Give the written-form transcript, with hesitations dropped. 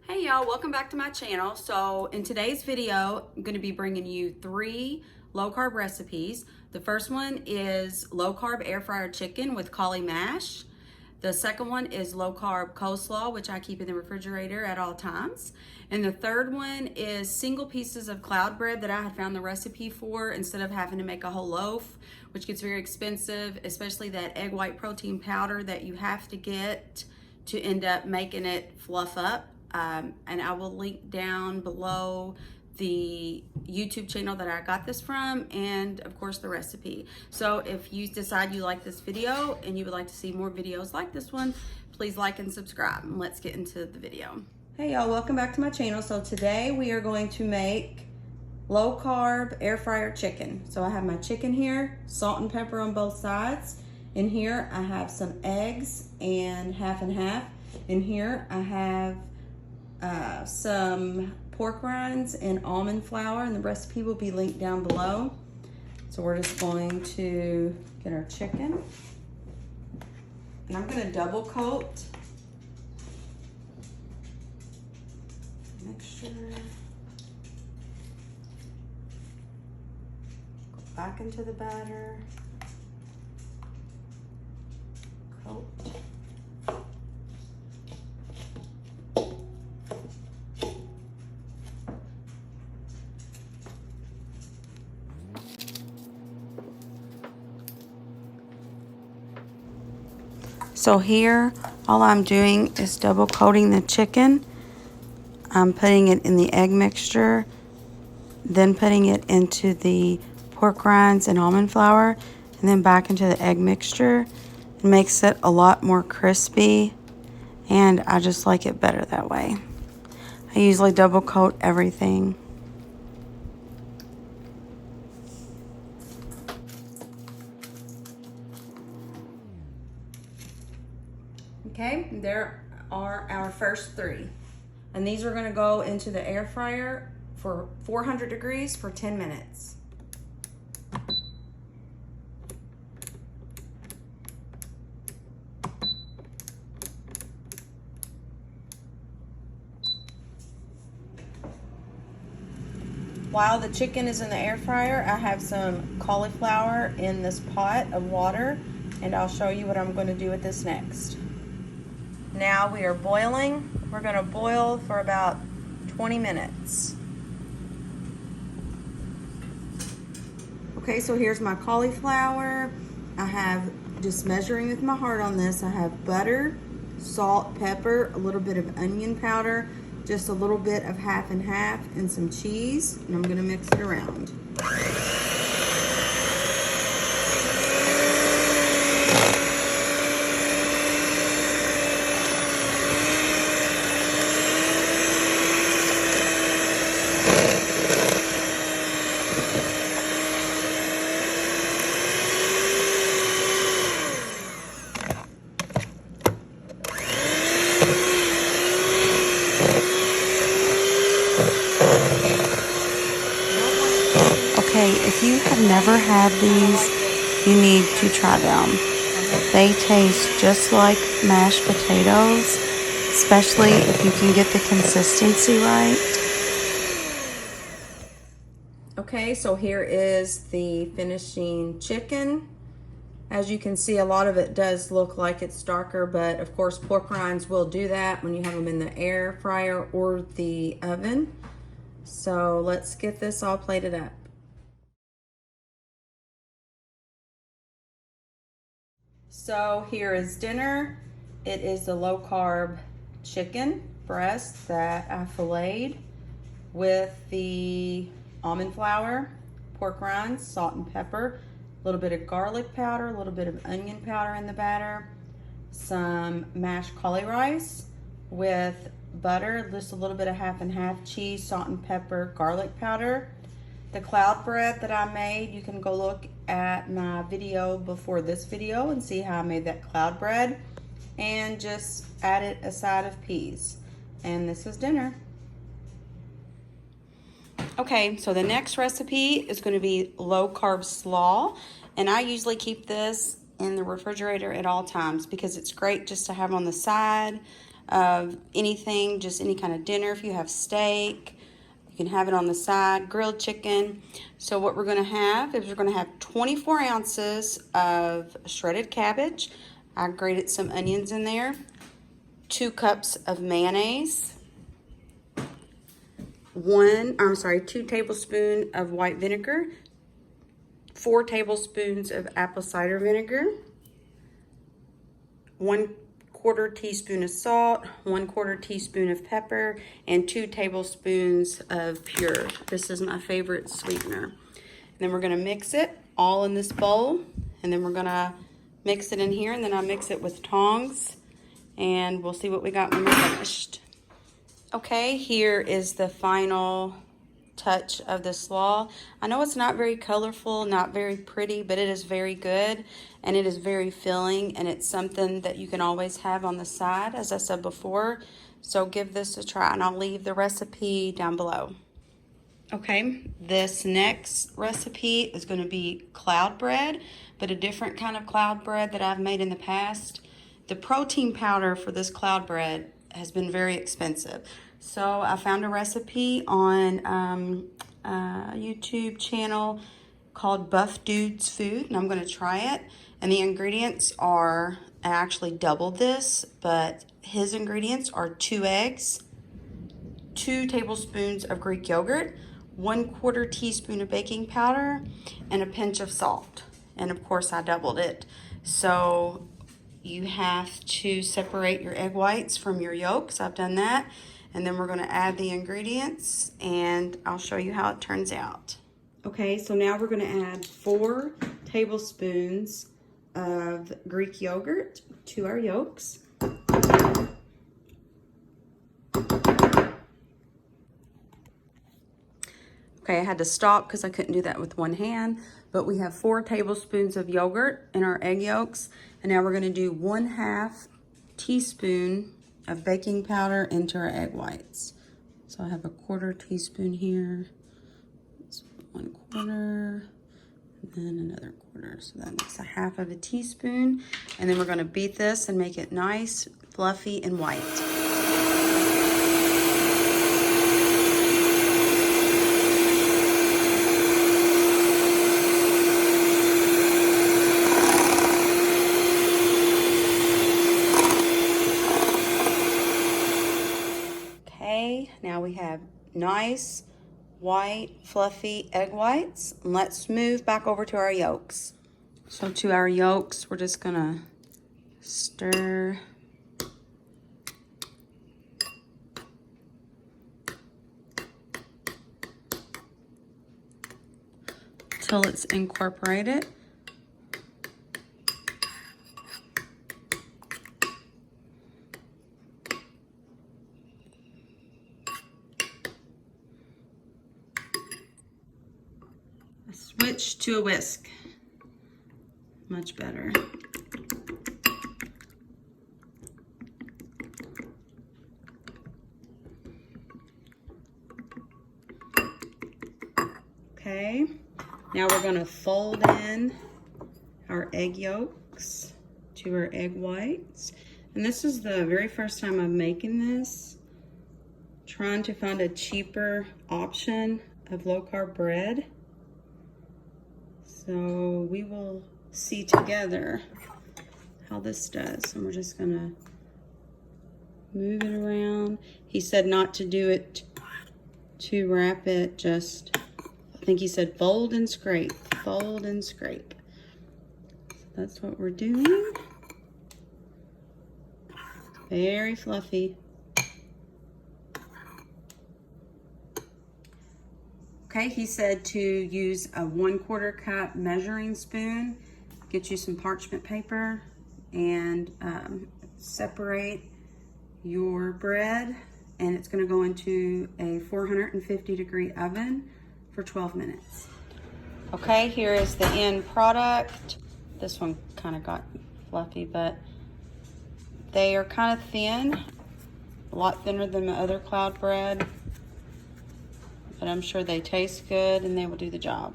Hey y'all, welcome back to my channel. So in today's video, I'm going to be bringing you 3 low carb recipes. The first one is low carb air fryer chicken with cauli mash. The second one is low carb coleslaw, which I keep in the refrigerator at all times. And the third one is single pieces of cloud bread that I had found the recipe for instead of having to make a whole loaf, which gets very expensive, especially that egg white protein powder that you have to get to end up making it fluff up. And I will link down below the YouTube channel that I got this from, and of course the recipe. So if you decide you like this video and you would like to see more videos like this one, please like and subscribe, and let's get into the video. Hey y'all, welcome back to my channel. So today we are going to make low carb air fryer chicken. So I have my chicken here, salt and pepper on both sides. In here I have some eggs and half. In here I have some pork rinds and almond flour, and the recipe will be linked down below. So we're just going to get our chicken, and I'm going to double coat the mixture. Go back into the batter, coat. So here, all I'm doing is double coating the chicken. I'm putting it in the egg mixture, then putting it into the pork rinds and almond flour, and then back into the egg mixture. It makes it a lot more crispy, and I just like it better that way. I usually double coat everything. Okay, there are our first 3. And these are going to go into the air fryer for 400 degrees for 10 minutes. While the chicken is in the air fryer, I have some cauliflower in this pot of water, and I'll show you what I'm going to do with this next. Now we are boiling. We're going to boil for about 20 minutes. Okay, so here's my cauliflower. I have, just measuring with my heart on this, I have butter, salt, pepper, a little bit of onion powder, just a little bit of half and half, and some cheese, and I'm going to mix it around. Okay, if you have never had these, you need to try them. They taste just like mashed potatoes, especially if you can get the consistency right. Okay, so here is the finishing chicken. As you can see, a lot of it does look like it's darker, but of course pork rinds will do that when you have them in the air fryer or the oven. So let's get this all plated up. So here is dinner. It is the low carb chicken breast that I filleted with the almond flour, pork rinds, salt and pepper, a little bit of garlic powder, a little bit of onion powder in the batter, some mashed cauli rice with butter, just a little bit of half and half, cheese, salt and pepper, garlic powder. The cloud bread that I made, you can go look at my video before this video and see how I made that cloud bread, and just added a side of peas. And this is dinner. Okay, so the next recipe is going to be low carb slaw, and I usually keep this in the refrigerator at all times because it's great just to have on the side. of anything, just any kind of dinner. If you have steak, you can have it on the side, grilled chicken. So what we're gonna have is we're gonna have 24 ounces of shredded cabbage. I grated some onions in there, 2 cups of mayonnaise, 2 tablespoons of white vinegar, 4 tablespoons of apple cider vinegar, 1/4 teaspoon of salt, 1/4 teaspoon of pepper, and 2 tablespoons of pure. This is my favorite sweetener. And then we're gonna mix it all in this bowl, and then we're gonna mix it in here, and then I'll mix it with tongs, and we'll see what we got when we're finished. Okay, here is the final touch of the slaw. I know it's not very colorful, not very pretty, but it is very good, and it is very filling, and it's something that you can always have on the side, as I said before. So give this a try, and I'll leave the recipe down below. Okay, this next recipe is going to be cloud bread, but a different kind of cloud bread that I've made in the past. The protein powder for this cloud bread has been very expensive. So I found a recipe on a YouTube channel called Buff Dudes Food, and I'm going to try it. And the ingredients are, I actually doubled this, but his ingredients are 2 eggs, 2 tablespoons of Greek yogurt, 1/4 teaspoon of baking powder, and a pinch of salt. And of course I doubled it. So you have to separate your egg whites from your yolks. I've done that. And then we're gonna add the ingredients, and I'll show you how it turns out. Okay, so now we're gonna add 4 tablespoons of Greek yogurt to our yolks. Okay, I had to stop because I couldn't do that with one hand, but we have 4 tablespoons of yogurt in our egg yolks, and now we're gonna do 1/2 teaspoon of baking powder into our egg whites. So I have a 1/4 teaspoon here, that's 1/4, and then another 1/4. So that makes 1/2 of a teaspoon. And then we're gonna beat this and make it nice, fluffy, and white. Now we have nice, white, fluffy egg whites. Let's move back over to our yolks. So to our yolks, we're just gonna stir. Till it's incorporated. Switch to a whisk. Much better. Okay, now we're going to fold in our egg yolks to our egg whites. And this is the very first time I'm making this. Trying to find a cheaper option of low-carb bread. So we will see together how this does. And we're just gonna move it around. He said not to do it too rapid, just, I think he said fold and scrape, fold and scrape. So that's what we're doing. Very fluffy. Okay, he said to use a 1/4 cup measuring spoon, get you some parchment paper, and separate your bread, and it's gonna go into a 450-degree oven for 12 minutes. Okay, here is the end product. This one kind of got fluffy, but they are kind of thin, a lot thinner than the other cloud bread. But I'm sure they taste good and they will do the job.